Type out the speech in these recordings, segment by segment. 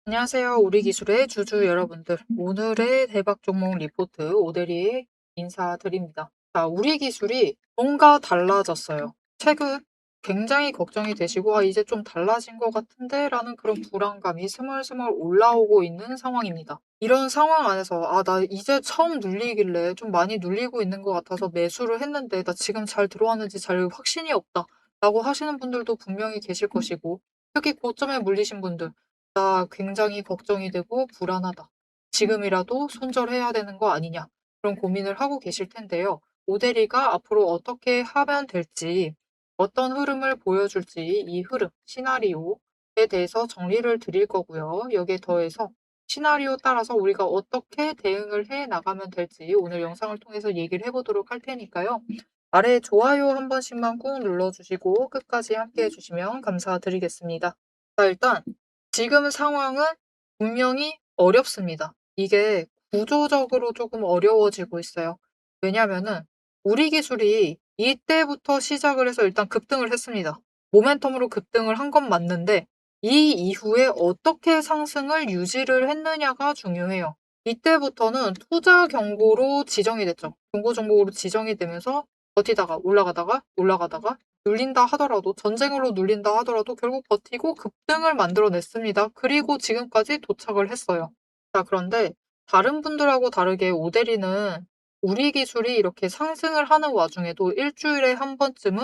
안녕하세요. 우리 기술의 주주 여러분들. 오늘의 대박 종목 리포트 오대리 인사드립니다. 자, 우리 기술이 뭔가 달라졌어요. 최근 굉장히 걱정이 되시고, 이제 좀 달라진 것 같은데? 라는 그런 불안감이 스멀스멀 올라오고 있는 상황입니다. 이런 상황 안에서, 나 이제 처음 눌리길래 좀 많이 눌리고 있는 것 같아서 매수를 했는데, 나 지금 잘 들어왔는지 잘 확신이 없다. 라고 하시는 분들도 분명히 계실 것이고, 특히 고점에 물리신 분들, 나 굉장히 걱정이 되고 불안하다. 지금이라도 손절해야 되는 거 아니냐. 그런 고민을 하고 계실 텐데요. 오대리가 앞으로 어떻게 하면 될지, 어떤 흐름을 보여줄지 이 흐름, 시나리오에 대해서 정리를 드릴 거고요. 여기에 더해서 시나리오 따라서 우리가 어떻게 대응을 해 나가면 될지 오늘 영상을 통해서 얘기를 해보도록 할 테니까요. 아래 좋아요 한 번씩만 꾹 눌러주시고 끝까지 함께 해주시면 감사드리겠습니다. 자, 일단 지금 상황은 분명히 어렵습니다. 이게 구조적으로 조금 어려워지고 있어요. 왜냐면은 우리 기술이 이때부터 시작을 해서 일단 급등을 했습니다. 모멘텀으로 급등을 한 건 맞는데 이 이후에 어떻게 상승을 유지를 했느냐가 중요해요. 이때부터는 투자 경고로 지정이 됐죠. 경고 종목으로 지정이 되면서 버티다가 올라가다가 눌린다 하더라도 전쟁으로 눌린다 하더라도 결국 버티고 급등을 만들어냈습니다. 그리고 지금까지 도착을 했어요. 자, 그런데 다른 분들하고 다르게 오데리는 우리 기술이 이렇게 상승을 하는 와중에도 일주일에 한 번쯤은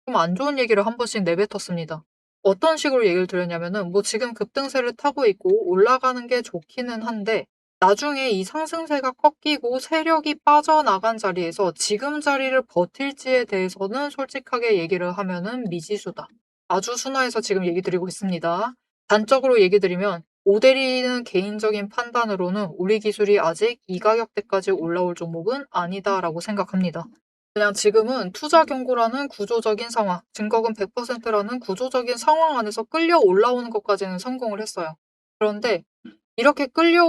좀 안 좋은 얘기를 한 번씩 내뱉었습니다. 어떤 식으로 얘기를 드렸냐면은 뭐 지금 급등세를 타고 있고 올라가는 게 좋기는 한데 나중에 이 상승세가 꺾이고 세력이 빠져나간 자리에서 지금 자리를 버틸지에 대해서는 솔직하게 얘기를 하면은 미지수다. 아주 순화해서 지금 얘기 드리고 있습니다. 단적으로 얘기 드리면 오데리는 개인적인 판단으로는 우리 기술이 아직 이 가격대까지 올라올 종목은 아니다라고 생각합니다. 그냥 지금은 투자 경고라는 구조적인 상황, 증거금 100%라는 구조적인 상황 안에서 끌려 올라오는 것까지는 성공을 했어요. 그런데 이렇게 끌려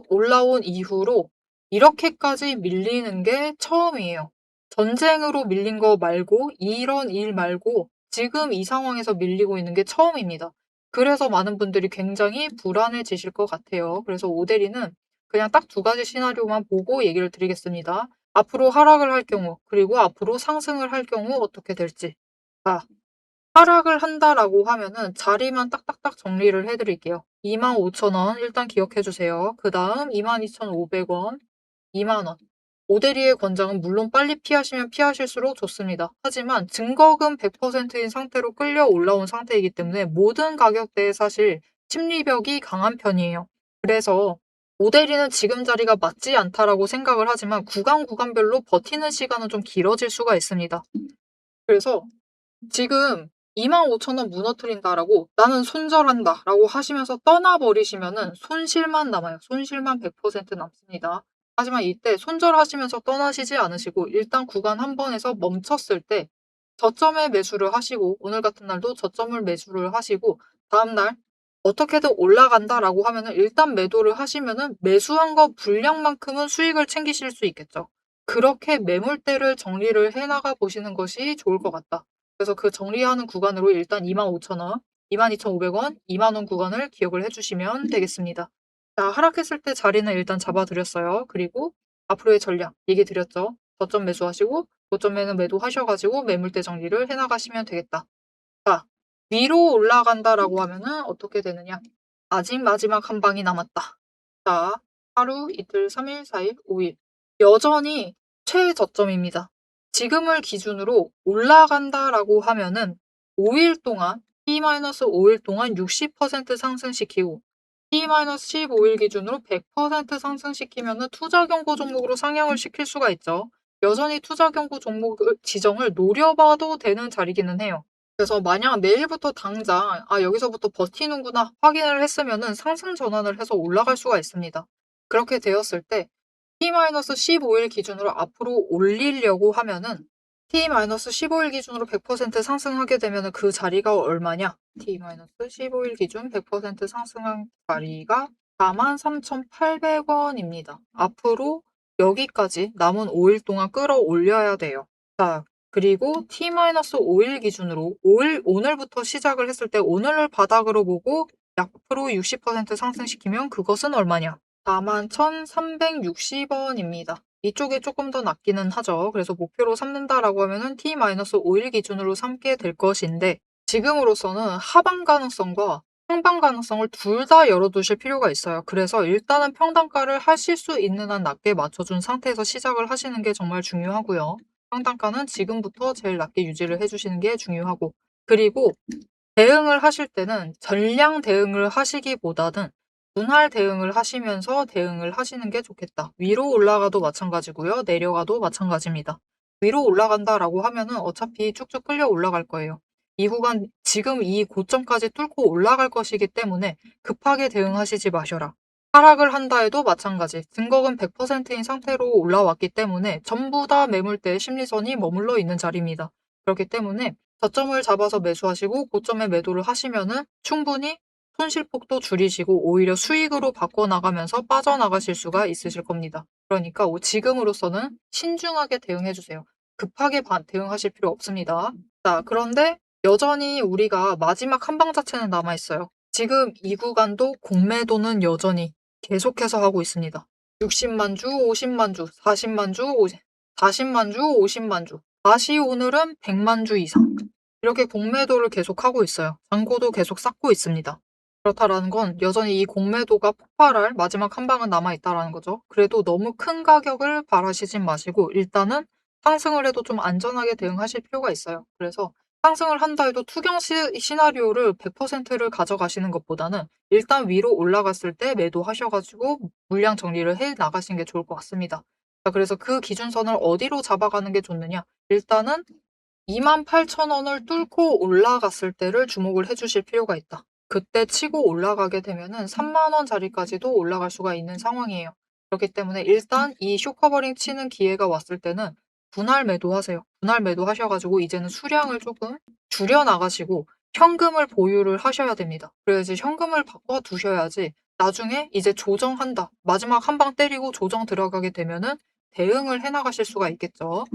올라온 이후로 이렇게까지 밀리는 게 처음이에요. 전쟁으로 밀린 거 말고 이런 일 말고 지금 이 상황에서 밀리고 있는 게 처음입니다. 그래서 많은 분들이 굉장히 불안해지실 것 같아요. 그래서 오데리는 그냥 딱 두 가지 시나리오만 보고 얘기를 드리겠습니다. 앞으로 하락을 할 경우, 그리고 앞으로 상승을 할 경우 어떻게 될지. 자, 하락을 한다라고 하면은 자리만 딱딱딱 정리를 해드릴게요. 25,000원 일단 기억해 주세요. 그 다음 22,500원, 2만원. 오데리의 권장은 물론 빨리 피하시면 피하실수록 좋습니다. 하지만 증거금 100%인 상태로 끌려 올라온 상태이기 때문에 모든 가격대에 사실 심리벽이 강한 편이에요. 그래서 오데리는 지금 자리가 맞지 않다라고 생각을 하지만 구간별로 버티는 시간은 좀 길어질 수가 있습니다. 그래서 지금 25,000원 무너뜨린다라고 나는 손절한다라고 하시면서 떠나버리시면은 손실만 남아요. 손실만 100% 남습니다. 하지만 이때 손절하시면서 떠나시지 않으시고 일단 구간 한 번에서 멈췄을 때 저점에 매수를 하시고 오늘 같은 날도 저점을 매수를 하시고 다음날 어떻게든 올라간다라고 하면은 일단 매도를 하시면은 매수한 거 분량만큼은 수익을 챙기실 수 있겠죠. 그렇게 매물대를 정리를 해나가 보시는 것이 좋을 것 같다. 그래서 그 정리하는 구간으로 일단 25,000원, 22,500원, 2만원 구간을 기억을 해주시면 되겠습니다. 자, 하락했을 때 자리는 일단 잡아드렸어요. 그리고 앞으로의 전략 얘기 드렸죠. 저점 매수하시고 고점에는 매도하셔가지고 매물대 정리를 해나가시면 되겠다. 자, 위로 올라간다라고 하면은 어떻게 되느냐? 아직 마지막 한 방이 남았다. 자, 하루, 이틀, 3일, 4일, 5일. 여전히 최저점입니다. 지금을 기준으로 올라간다라고 하면은 5일 동안, T-5일 동안 60% 상승시키고, T-15일 기준으로 100% 상승시키면은 투자 경고 종목으로 상향을 시킬 수가 있죠. 여전히 투자 경고 종목 지정을 노려봐도 되는 자리기는 해요. 그래서 만약 내일부터 당장 여기서부터 버티는구나 확인을 했으면은 상승 전환을 해서 올라갈 수가 있습니다. 그렇게 되었을 때 T-15일 기준으로 앞으로 올리려고 하면은 T-15일 기준으로 100% 상승하게 되면은 그 자리가 얼마냐? T-15일 기준 100% 상승한 자리가 43,800원입니다. 앞으로 여기까지 남은 5일 동안 끌어올려야 돼요. 자, 그리고 T-5일 기준으로 오늘부터 시작을 했을 때 오늘을 바닥으로 보고 약프로 60% 상승시키면 그것은 얼마냐? 41,360원입니다. 이쪽에 조금 더 낮기는 하죠. 그래서 목표로 삼는다라고 하면은 T-5일 기준으로 삼게 될 것인데 지금으로서는 하방 가능성과 상방 가능성을 둘 다 열어두실 필요가 있어요. 그래서 일단은 평단가를 하실 수 있는 한 낮게 맞춰준 상태에서 시작을 하시는 게 정말 중요하고요. 평단가는 지금부터 제일 낮게 유지를 해주시는 게 중요하고 그리고 대응을 하실 때는 전량 대응을 하시기보다는 분할 대응을 하시면서 대응을 하시는 게 좋겠다. 위로 올라가도 마찬가지고요. 내려가도 마찬가지입니다. 위로 올라간다라고 하면은 어차피 쭉쭉 끌려 올라갈 거예요. 이 구간 지금 이 고점까지 뚫고 올라갈 것이기 때문에 급하게 대응하시지 마셔라. 하락을 한다 해도 마찬가지. 증거금 100%인 상태로 올라왔기 때문에 전부 다 매물대의 심리선이 머물러 있는 자리입니다. 그렇기 때문에 저점을 잡아서 매수하시고 고점에 매도를 하시면은 충분히 손실폭도 줄이시고 오히려 수익으로 바꿔나가면서 빠져나가실 수가 있으실 겁니다. 그러니까 지금으로서는 신중하게 대응해 주세요. 급하게 대응하실 필요 없습니다. 자, 그런데 여전히 우리가 마지막 한 방 자체는 남아 있어요. 지금 이 구간도 공매도는 여전히 계속해서 하고 있습니다. 60만 주, 50만 주, 40만 주, 40만 주, 50만 주. 다시 오늘은 100만 주 이상. 이렇게 공매도를 계속하고 있어요. 잔고도 계속 쌓고 있습니다. 그렇다라는 건 여전히 이 공매도가 폭발할 마지막 한 방은 남아있다라는 거죠. 그래도 너무 큰 가격을 바라시진 마시고 일단은 상승을 해도 좀 안전하게 대응하실 필요가 있어요. 그래서 상승을 한다 해도 투경 시나리오를 100%를 가져가시는 것보다는 일단 위로 올라갔을 때 매도하셔가지고 물량 정리를 해 나가시는 게 좋을 것 같습니다. 자, 그래서 그 기준선을 어디로 잡아가는 게 좋느냐? 일단은 28,000원을 뚫고 올라갔을 때를 주목을 해주실 필요가 있다. 그때 치고 올라가게 되면은 3만원 자리까지도 올라갈 수가 있는 상황이에요. 그렇기 때문에 일단 이 쇼커버링 치는 기회가 왔을 때는 분할 매도하세요. 분할 매도하셔가지고 이제는 수량을 조금 줄여 나가시고 현금을 보유를 하셔야 됩니다. 그래야지 현금을 바꿔 두셔야지 나중에 이제 조정한다. 마지막 한 방 때리고 조정 들어가게 되면은 대응을 해 나가실 수가 있겠죠.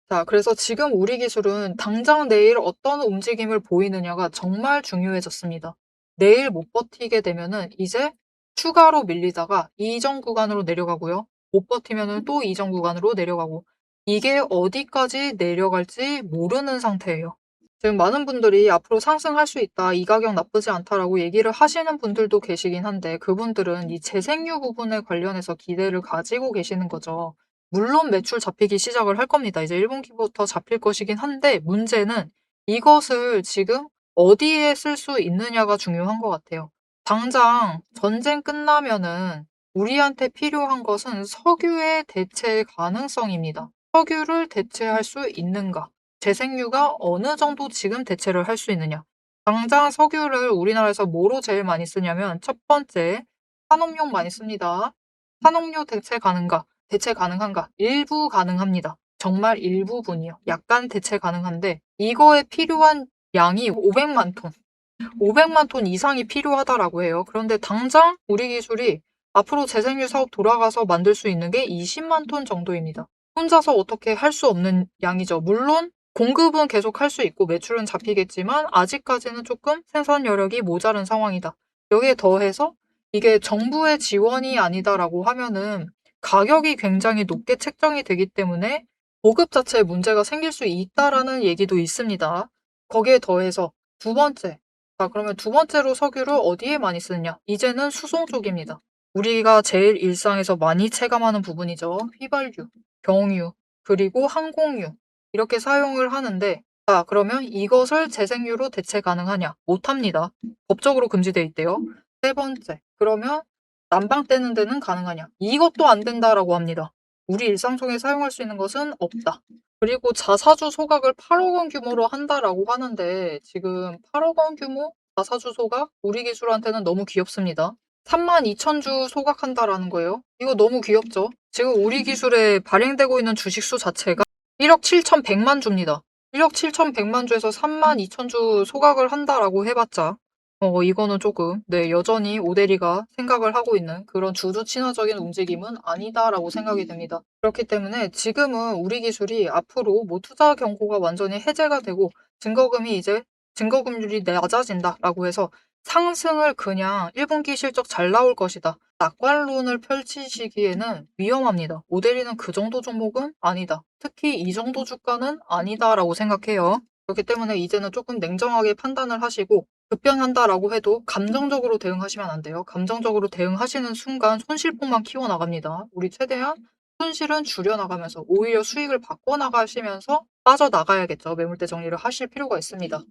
자, 그래서 지금 우리 기술은 당장 내일 어떤 움직임을 보이느냐가 정말 중요해졌습니다. 내일 못 버티게 되면은 이제 추가로 밀리다가 이전 구간으로 내려가고요. 못 버티면은 또 이전 구간으로 내려가고 이게 어디까지 내려갈지 모르는 상태예요. 지금 많은 분들이 앞으로 상승할 수 있다, 이 가격 나쁘지 않다라고 얘기를 하시는 분들도 계시긴 한데 그분들은 이 재생유 부분에 관련해서 기대를 가지고 계시는 거죠. 물론 매출 잡히기 시작을 할 겁니다. 이제 1분기부터 잡힐 것이긴 한데 문제는 이것을 지금 어디에 쓸 수 있느냐가 중요한 것 같아요. 당장 전쟁 끝나면은 우리한테 필요한 것은 석유의 대체 가능성입니다. 석유를 대체할 수 있는가? 재생유가 어느 정도 지금 대체를 할 수 있느냐? 당장 석유를 우리나라에서 뭐로 제일 많이 쓰냐면 첫 번째, 산업용 많이 씁니다. 산업용 대체 가능가? 대체 가능한가? 일부 가능합니다. 정말 일부분이요. 약간 대체 가능한데 이거에 필요한 양이 500만 톤. 500만 톤 이상이 필요하다라고 해요. 그런데 당장 우리 기술이 앞으로 재생유 사업 돌아가서 만들 수 있는 게 20만 톤 정도입니다. 혼자서 어떻게 할 수 없는 양이죠. 물론 공급은 계속 할 수 있고 매출은 잡히겠지만 아직까지는 조금 생산 여력이 모자른 상황이다. 여기에 더해서 이게 정부의 지원이 아니다라고 하면은 가격이 굉장히 높게 책정이 되기 때문에 보급 자체에 문제가 생길 수 있다라는 얘기도 있습니다. 거기에 더해서 두 번째, 자, 그러면 두 번째로 석유를 어디에 많이 쓰느냐? 이제는 수송 쪽입니다. 우리가 제일 일상에서 많이 체감하는 부분이죠. 휘발유, 경유, 그리고 항공유. 이렇게 사용을 하는데, 자, 그러면 이것을 재생유로 대체 가능하냐? 못합니다. 법적으로 금지돼 있대요. 세 번째, 그러면 난방 떼는 데는 가능하냐? 이것도 안 된다라고 합니다. 우리 일상 속에 사용할 수 있는 것은 없다. 그리고 자사주 소각을 8억 원 규모로 한다라고 하는데 지금 8억 원 규모 자사주 소각 우리 기술한테는 너무 귀엽습니다. 32,000주 소각한다라는 거예요. 이거 너무 귀엽죠? 지금 우리 기술에 발행되고 있는 주식수 자체가 1억 7,100만 주입니다. 1억 7,100만 주에서 32,000주 소각을 한다라고 해봤자 이거는 조금 네, 여전히 오대리가 생각을 하고 있는 그런 주주 친화적인 움직임은 아니다라고 생각이 됩니다. 그렇기 때문에 지금은 우리 기술이 앞으로 뭐 투자 경고가 완전히 해제가 되고 증거금이 이제 증거금률이 낮아진다라고 해서 상승을 그냥 1분기 실적 잘 나올 것이다. 낙관론을 펼치시기에는 위험합니다. 오데리는 그 정도 종목은 아니다. 특히 이 정도 주가는 아니다라고 생각해요. 그렇기 때문에 이제는 조금 냉정하게 판단을 하시고 급변한다라고 해도 감정적으로 대응하시면 안 돼요. 감정적으로 대응하시는 순간 손실폭만 키워나갑니다. 우리 최대한 손실은 줄여나가면서 오히려 수익을 바꿔나가시면서 빠져나가야겠죠. 매물대 정리를 하실 필요가 있습니다.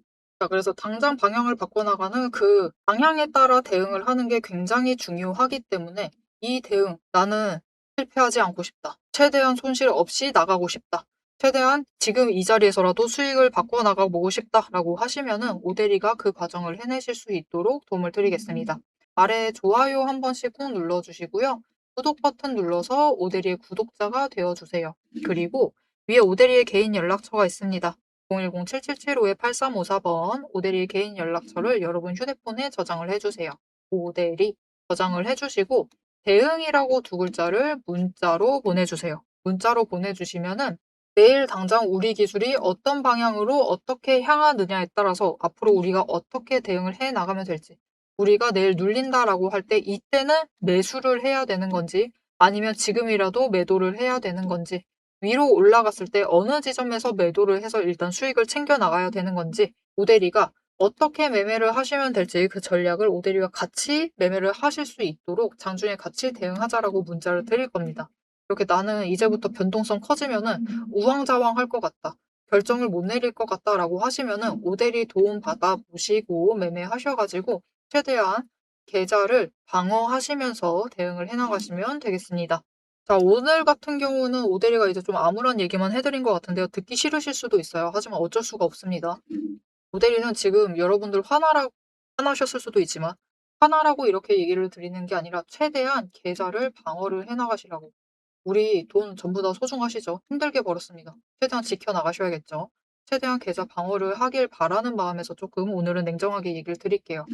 자, 그래서 당장 방향을 바꿔나가는 그 방향에 따라 대응을 하는 게 굉장히 중요하기 때문에 이 대응, 나는 실패하지 않고 싶다. 최대한 손실 없이 나가고 싶다. 최대한 지금 이 자리에서라도 수익을 바꿔나가 보고 싶다라고 하시면은 오데리가 그 과정을 해내실 수 있도록 도움을 드리겠습니다. 아래 좋아요 한 번씩 꾹 눌러주시고요. 구독 버튼 눌러서 오데리의 구독자가 되어주세요. 그리고 위에 오데리의 개인 연락처가 있습니다. 010-7775-8354번 오대리 개인 연락처를 여러분 휴대폰에 저장을 해주세요. 오대리 저장을 해주시고 대응이라고 두 글자를 문자로 보내주세요. 문자로 보내주시면은 내일 당장 우리 기술이 어떤 방향으로 어떻게 향하느냐에 따라서 앞으로 우리가 어떻게 대응을 해 나가면 될지 우리가 내일 눌린다라고 할 때 이때는 매수를 해야 되는 건지 아니면 지금이라도 매도를 해야 되는 건지 위로 올라갔을 때 어느 지점에서 매도를 해서 일단 수익을 챙겨 나가야 되는 건지 오대리가 어떻게 매매를 하시면 될지 그 전략을 오대리와 같이 매매를 하실 수 있도록 장중에 같이 대응하자라고 문자를 드릴 겁니다. 이렇게 나는 이제부터 변동성 커지면은 우왕좌왕할 것 같다. 결정을 못 내릴 것 같다라고 하시면은 오대리 도움 받아 보시고 매매하셔가지고 최대한 계좌를 방어하시면서 대응을 해나가시면 되겠습니다. 자, 오늘 같은 경우는 오대리가 이제 좀 아무런 얘기만 해드린 것 같은데요. 듣기 싫으실 수도 있어요. 하지만 어쩔 수가 없습니다. 오대리는 지금 여러분들 화나셨을 수도 있지만 화나라고 이렇게 얘기를 드리는 게 아니라 최대한 계좌를 방어를 해나가시라고. 우리 돈 전부 다 소중하시죠? 힘들게 벌었습니다. 최대한 지켜나가셔야겠죠? 최대한 계좌 방어를 하길 바라는 마음에서 조금 오늘은 냉정하게 얘기를 드릴게요.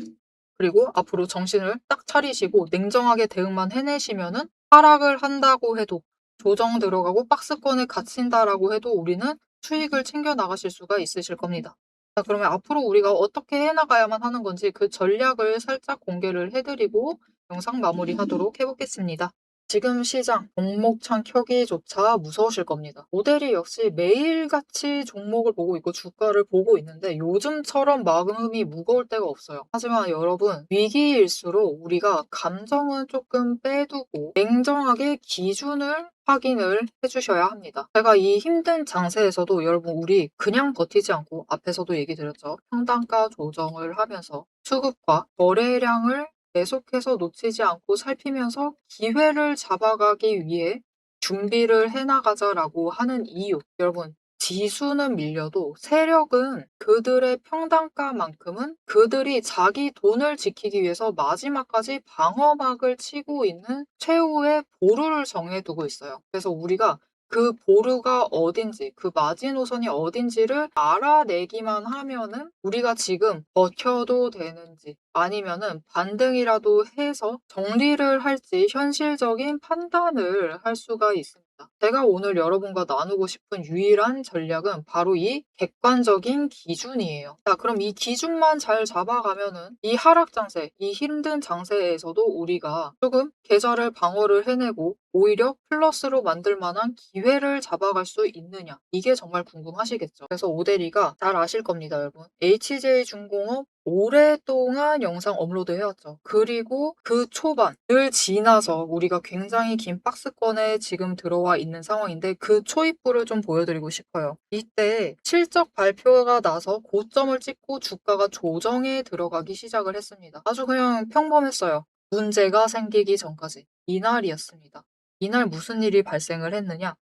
그리고 앞으로 정신을 딱 차리시고 냉정하게 대응만 해내시면은 하락을 한다고 해도 조정 들어가고 박스권에 갇힌다라고 해도 우리는 수익을 챙겨 나가실 수가 있으실 겁니다. 자, 그러면 앞으로 우리가 어떻게 해나가야만 하는 건지 그 전략을 살짝 공개를 해드리고 영상 마무리하도록 해보겠습니다. 지금 시장 종목창 켜기조차 무서우실 겁니다. 모델이 역시 매일같이 종목을 보고 있고 주가를 보고 있는데 요즘처럼 마음이 무거울 때가 없어요. 하지만 여러분 위기일수록 우리가 감정은 조금 빼두고 냉정하게 기준을 확인을 해주셔야 합니다. 제가 이 힘든 장세에서도 여러분 우리 그냥 버티지 않고 앞에서도 얘기 드렸죠. 평단가 조정을 하면서 수급과 거래량을 계속해서 놓치지 않고 살피면서 기회를 잡아가기 위해 준비를 해나가자라고 하는 이유. 여러분, 지수는 밀려도 세력은 그들의 평단가만큼은 그들이 자기 돈을 지키기 위해서 마지막까지 방어막을 치고 있는 최후의 보루를 정해두고 있어요. 그래서 우리가 그 보루가 어딘지, 그 마지노선이 어딘지를 알아내기만 하면은 우리가 지금 버텨도 되는지 아니면은 반등이라도 해서 정리를 할지 현실적인 판단을 할 수가 있습니다. 제가 오늘 여러분과 나누고 싶은 유일한 전략은 바로 이 객관적인 기준이에요. 자, 그럼 이 기준만 잘 잡아가면은 이 하락 장세, 이 힘든 장세에서도 우리가 조금 계좌를 방어를 해내고 오히려 플러스로 만들 만한 기회를 잡아갈 수 있느냐. 이게 정말 궁금하시겠죠. 그래서 오대리가 잘 아실 겁니다, 여러분. HJ중공업 오랫동안 영상 업로드 해왔죠. 그리고 그 초반을 지나서 우리가 굉장히 긴 박스권에 지금 들어와 있는 상황인데 그 초입부를 좀 보여드리고 싶어요. 이때 실적 발표가 나서 고점을 찍고 주가가 조정에 들어가기 시작을 했습니다. 아주 그냥 평범했어요. 문제가 생기기 전까지. 이날이었습니다. 이날 무슨 일이 발생을 했느냐?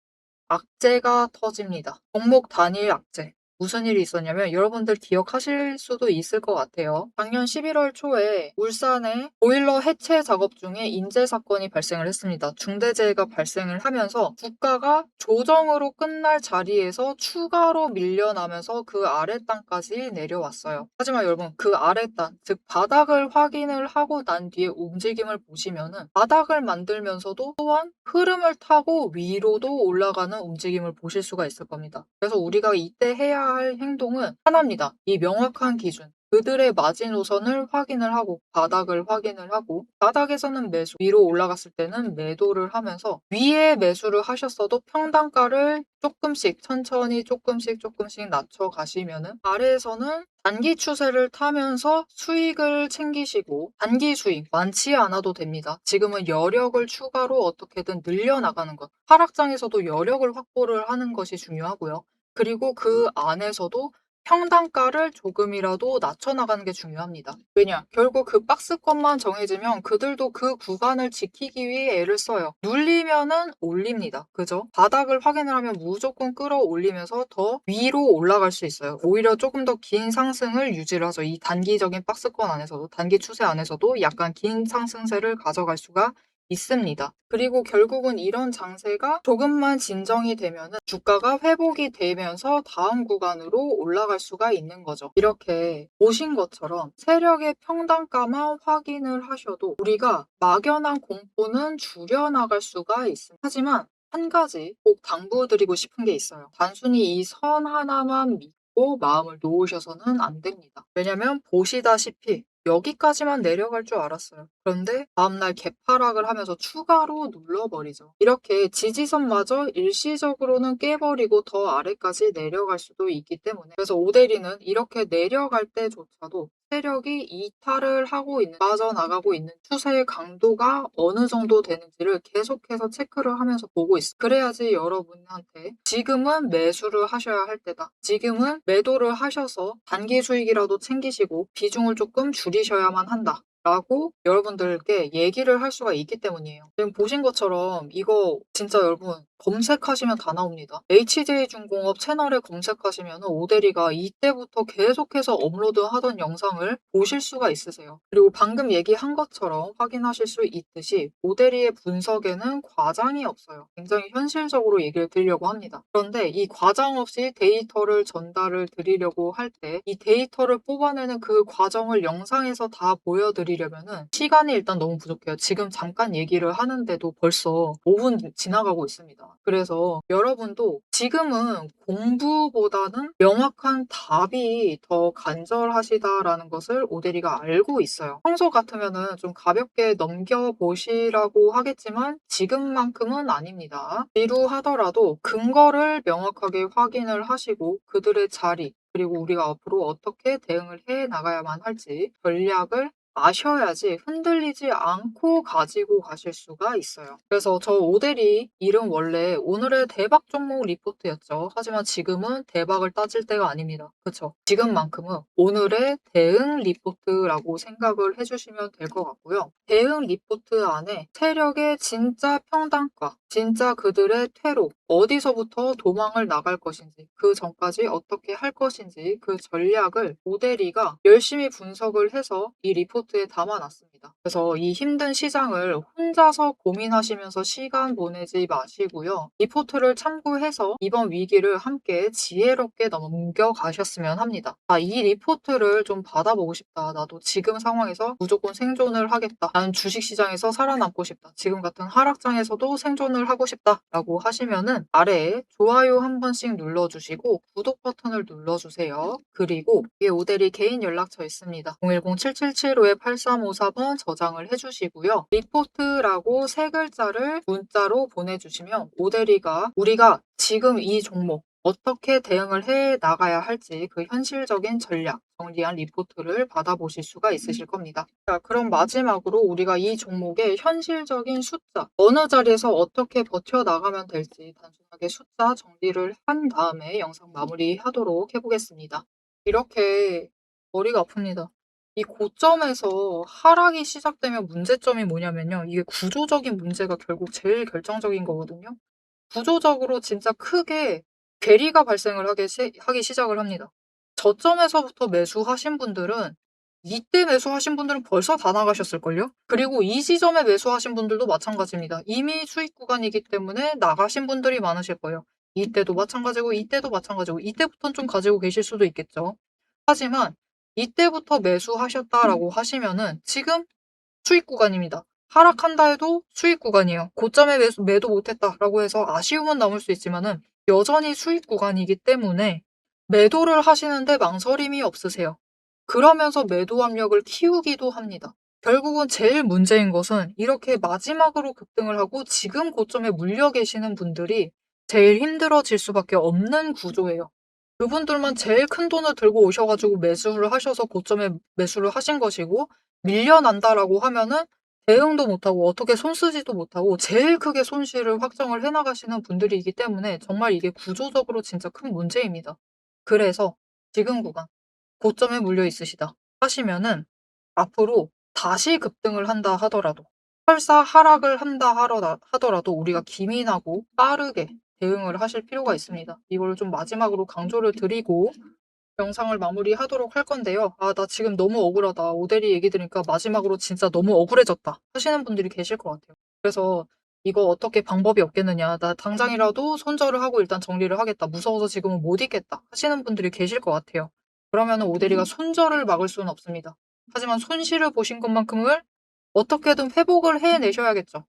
악재가 터집니다. 종목 단일 악재. 무슨 일이 있었냐면 여러분들 기억하실 수도 있을 것 같아요. 작년 11월 초에 울산에 보일러 해체 작업 중에 인재 사건이 발생을 했습니다. 중대재해가 발생을 하면서 주가가 조정으로 끝날 자리에서 추가로 밀려나면서 그 아랫단까지 내려왔어요. 하지만 여러분 그 아랫단, 즉 바닥을 확인을 하고 난 뒤에 움직임을 보시면은 바닥을 만들면서도 또한 흐름을 타고 위로도 올라가는 움직임을 보실 수가 있을 겁니다. 그래서 우리가 이때 해야 할 행동은 하나입니다. 이 명확한 기준. 그들의 마지노선을 확인을 하고 바닥을 확인을 하고 바닥에서는 매수, 위로 올라갔을 때는 매도를 하면서 위에 매수를 하셨어도 평단가를 조금씩 천천히 조금씩 낮춰 가시면은 아래에서는 단기 추세를 타면서 수익을 챙기시고 단기 수익 많지 않아도 됩니다. 지금은 여력을 추가로 어떻게든 늘려나가는 것. 하락장에서도 여력을 확보를 하는 것이 중요하고요. 그리고 그 안에서도 평단가를 조금이라도 낮춰나가는 게 중요합니다. 왜냐? 결국 그 박스권만 정해지면 그들도 그 구간을 지키기 위해 애를 써요. 눌리면은 올립니다. 그죠? 바닥을 확인을 하면 무조건 끌어올리면서 더 위로 올라갈 수 있어요. 오히려 조금 더 긴 상승을 유지를 하죠. 이 단기적인 박스권 안에서도, 단기 추세 안에서도 약간 긴 상승세를 가져갈 수가 있습니다. 그리고 결국은 이런 장세가 조금만 진정이 되면은 주가가 회복이 되면서 다음 구간으로 올라갈 수가 있는 거죠. 이렇게 보신 것처럼 세력의 평단가만 확인을 하셔도 우리가 막연한 공포는 줄여나갈 수가 있습니다. 하지만 한 가지 꼭 당부드리고 싶은 게 있어요. 단순히 이 선 하나만 믿고 마음을 놓으셔서는 안 됩니다. 왜냐면 보시다시피 여기까지만 내려갈 줄 알았어요. 그런데 다음날 개파락을 하면서 추가로 눌러버리죠. 이렇게 지지선마저 일시적으로는 깨버리고 더 아래까지 내려갈 수도 있기 때문에 그래서 오데리는 이렇게 내려갈 때조차도 세력이 이탈을 하고 있는, 빠져나가고 있는 추세의 강도가 어느 정도 되는지를 계속해서 체크를 하면서 보고 있어요. 그래야지 여러분한테 지금은 매수를 하셔야 할 때다. 지금은 매도를 하셔서 단기 수익이라도 챙기시고 비중을 조금 줄이셔야만 한다. 라고 여러분들께 얘기를 할 수가 있기 때문이에요. 지금 보신 것처럼 이거 진짜 여러분 검색하시면 다 나옵니다. HJ중공업 채널에 검색하시면 오대리가 이때부터 계속해서 업로드하던 영상을 보실 수가 있으세요. 그리고 방금 얘기한 것처럼 확인하실 수 있듯이 오대리의 분석에는 과장이 없어요. 굉장히 현실적으로 얘기를 드리려고 합니다. 그런데 이 과장 없이 데이터를 전달을 드리려고 할 때 이 데이터를 뽑아내는 그 과정을 영상에서 다 보여드리려면은 시간이 일단 너무 부족해요. 지금 잠깐 얘기를 하는데도 벌써 5분 지나가고 있습니다. 그래서 여러분도 지금은 공부보다는 명확한 답이 더 간절하시다라는 것을 오대리가 알고 있어요. 평소 같으면은 좀 가볍게 넘겨보시라고 하겠지만 지금만큼은 아닙니다. 지루하더라도 근거를 명확하게 확인을 하시고 그들의 자리, 그리고 우리가 앞으로 어떻게 대응을 해 나가야만 할지 전략을 아셔야지 흔들리지 않고 가지고 가실 수가 있어요. 그래서 저 오대리 이름 원래 오늘의 대박 종목 리포트였죠. 하지만 지금은 대박을 따질 때가 아닙니다. 그쵸? 지금만큼은 오늘의 대응 리포트라고 생각을 해주시면 될 것 같고요. 대응 리포트 안에 세력의 진짜 평단가, 진짜 그들의 퇴로, 어디서부터 도망을 나갈 것인지, 그 전까지 어떻게 할 것인지 그 전략을 오대리가 열심히 분석을 해서 이 리포트에 담아놨습니다. 그래서 이 힘든 시장을 혼자서 고민하시면서 시간 보내지 마시고요. 리포트를 참고해서 이번 위기를 함께 지혜롭게 넘겨가셨으면 합니다. 이 리포트를 좀 받아보고 싶다. 나도 지금 상황에서 무조건 생존을 하겠다. 나는 주식시장에서 살아남고 싶다. 지금 같은 하락장에서도 생존을 하고 싶다. 라고 하시면은 아래에 좋아요 한 번씩 눌러주시고 구독 버튼을 눌러주세요. 그리고 위에 오대리 개인 연락처 있습니다. 010-7755-8354번 저장을 해주시고요. 리포트라고 세 글자를 문자로 보내주시면 오대리가 우리가 지금 이 종목 어떻게 대응을 해 나가야 할지 그 현실적인 전략, 정리한 리포트를 받아보실 수가 있으실 겁니다. 자, 그럼 마지막으로 우리가 이 종목의 현실적인 숫자, 어느 자리에서 어떻게 버텨나가면 될지 단순하게 숫자 정리를 한 다음에 영상 마무리하도록 해보겠습니다. 이렇게 머리가 아픕니다. 이 고점에서 하락이 시작되면 문제점이 뭐냐면요. 이게 구조적인 문제가 결국 제일 결정적인 거거든요. 구조적으로 진짜 크게 괴리가 발생을 하기 시작을 합니다. 저점에서부터 매수하신 분들은 이때 매수하신 분들은 벌써 다 나가셨을걸요? 그리고 이 지점에 매수하신 분들도 마찬가지입니다. 이미 수익 구간이기 때문에 나가신 분들이 많으실 거예요. 이때도 마찬가지고 이때도 마찬가지고 이때부터는 좀 가지고 계실 수도 있겠죠. 하지만 이때부터 매수하셨다라고 하시면은 지금 수익 구간입니다. 하락한다 해도 수익 구간이에요. 고점에 매도 못했다라고 해서 아쉬움은 남을 수 있지만은 여전히 수익 구간이기 때문에 매도를 하시는데 망설임이 없으세요. 그러면서 매도 압력을 키우기도 합니다. 결국은 제일 문제인 것은 이렇게 마지막으로 급등을 하고 지금 고점에 물려 계시는 분들이 제일 힘들어질 수밖에 없는 구조예요. 그분들만 제일 큰 돈을 들고 오셔 가지고 매수를 하셔서 고점에 매수를 하신 것이고, 밀려난다라고 하면은 대응도 못하고 어떻게 손쓰지도 못하고 제일 크게 손실을 확정을 해 나가시는 분들이기 때문에 정말 이게 구조적으로 진짜 큰 문제입니다. 그래서 지금 구간 고점에 물려 있으시다 하시면은 앞으로 다시 급등을 한다 하더라도, 설사 하락을 한다 하더라도 우리가 기민하고 빠르게 대응을 하실 필요가 있습니다. 이걸 좀 마지막으로 강조를 드리고 영상을 마무리하도록 할 건데요. 아, 나 지금 너무 억울하다. 오대리 얘기 들으니까 마지막으로 진짜 너무 억울해졌다 하시는 분들이 계실 것 같아요. 그래서 이거 어떻게 방법이 없겠느냐. 나 당장이라도 손절을 하고 일단 정리를 하겠다. 무서워서 지금은 못 있겠다 하시는 분들이 계실 것 같아요. 그러면 오대리가 손절을 막을 수는 없습니다. 하지만 손실을 보신 것만큼을 어떻게든 회복을 해내셔야겠죠.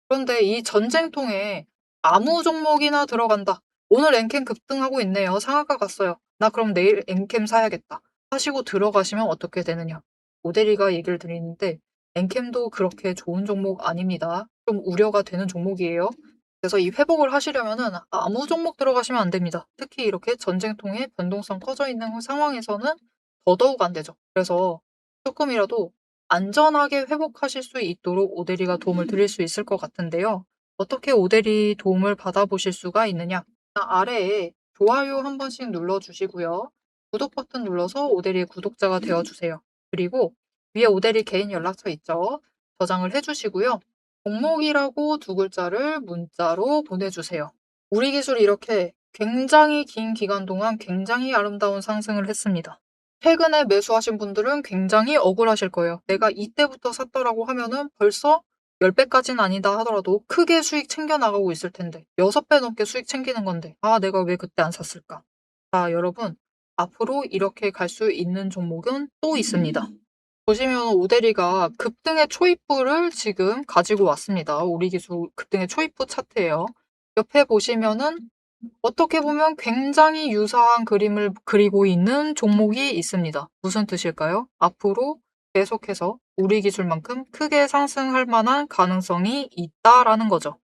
그런데 이 전쟁통에 아무 종목이나 들어간다. 오늘 엔캠 급등하고 있네요. 상한가 갔어요. 나 그럼 내일 엔캠 사야겠다. 하시고 들어가시면 어떻게 되느냐. 오대리가 얘기를 드리는데 엔캠도 그렇게 좋은 종목 아닙니다. 좀 우려가 되는 종목이에요. 그래서 이 회복을 하시려면은 아무 종목 들어가시면 안 됩니다. 특히 이렇게 전쟁통에 변동성 커져 있는 상황에서는 더더욱 안 되죠. 그래서 조금이라도 안전하게 회복하실 수 있도록 오대리가 도움을 드릴 수 있을 것 같은데요. 어떻게 오대리 도움을 받아보실 수가 있느냐? 아래에 좋아요 한 번씩 눌러주시고요. 구독 버튼 눌러서 오대리의 구독자가 되어주세요. 그리고 위에 오대리 개인 연락처 있죠? 저장을 해주시고요. 종목이라고 두 글자를 문자로 보내주세요. 우리 기술이 이렇게 굉장히 긴 기간 동안 굉장히 아름다운 상승을 했습니다. 최근에 매수하신 분들은 굉장히 억울하실 거예요. 내가 이때부터 샀더라고 하면은 벌써 10배까지는 아니다 하더라도 크게 수익 챙겨나가고 있을 텐데 6배 넘게 수익 챙기는 건데 아, 내가 왜 그때 안 샀을까? 자, 여러분, 앞으로 이렇게 갈 수 있는 종목은 또 있습니다. 보시면 오대리가 급등의 초입부를 지금 가지고 왔습니다. 우리 기술 급등의 초입부 차트예요. 옆에 보시면은 어떻게 보면 굉장히 유사한 그림을 그리고 있는 종목이 있습니다. 무슨 뜻일까요? 앞으로 계속해서 우리 기술만큼 크게 상승할 만한 가능성이 있다라는 거죠.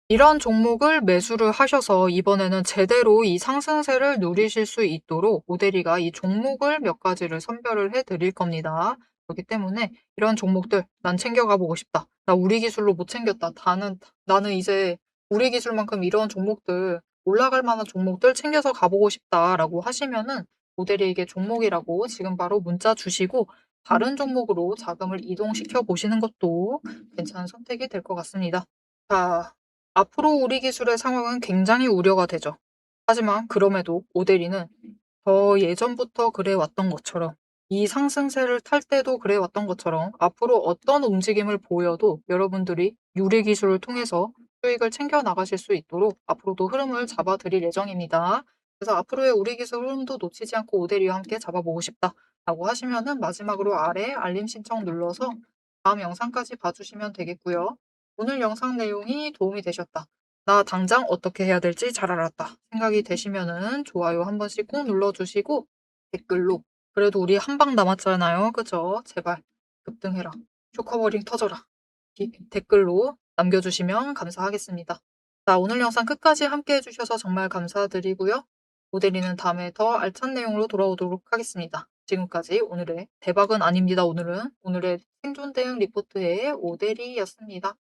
이런 종목을 매수를 하셔서 이번에는 제대로 이 상승세를 누리실 수 있도록 오대리가 이 종목을 몇 가지를 선별을 해 드릴 겁니다. 그렇기 때문에 이런 종목들 난 챙겨가 보고 싶다. 나 우리 기술로 못 챙겼다. 나는 이제 우리 기술만큼 이런 종목들, 올라갈 만한 종목들 챙겨서 가보고 싶다라고 하시면은 오대리에게 종목이라고 지금 바로 문자 주시고 다른 종목으로 자금을 이동시켜 보시는 것도 괜찮은 선택이 될 것 같습니다. 자, 앞으로 우리 기술의 상황은 굉장히 우려가 되죠. 하지만 그럼에도 오대리는 더 예전부터 그래왔던 것처럼, 이 상승세를 탈 때도 그래왔던 것처럼 앞으로 어떤 움직임을 보여도 여러분들이 유리 기술을 통해서 수익을 챙겨 나가실 수 있도록 앞으로도 흐름을 잡아드릴 예정입니다. 그래서 앞으로의 우리 기술 흐름도 놓치지 않고 오대리와 함께 잡아보고 싶다라고 하시면은 마지막으로 아래 알림 신청 눌러서 다음 영상까지 봐주시면 되겠고요. 오늘 영상 내용이 도움이 되셨다. 나 당장 어떻게 해야 될지 잘 알았다 생각이 되시면은 좋아요 한 번씩 꼭 눌러주시고 댓글로 그래도 우리 한 방 남았잖아요. 그죠? 제발 급등해라. 쇼커버링 터져라. 댓글로 남겨주시면 감사하겠습니다. 자, 오늘 영상 끝까지 함께 해주셔서 정말 감사드리고요. 오대리는 다음에 더 알찬 내용으로 돌아오도록 하겠습니다. 지금까지 오늘의 대박은 아닙니다. 오늘의 생존 대응 리포트의 오대리였습니다.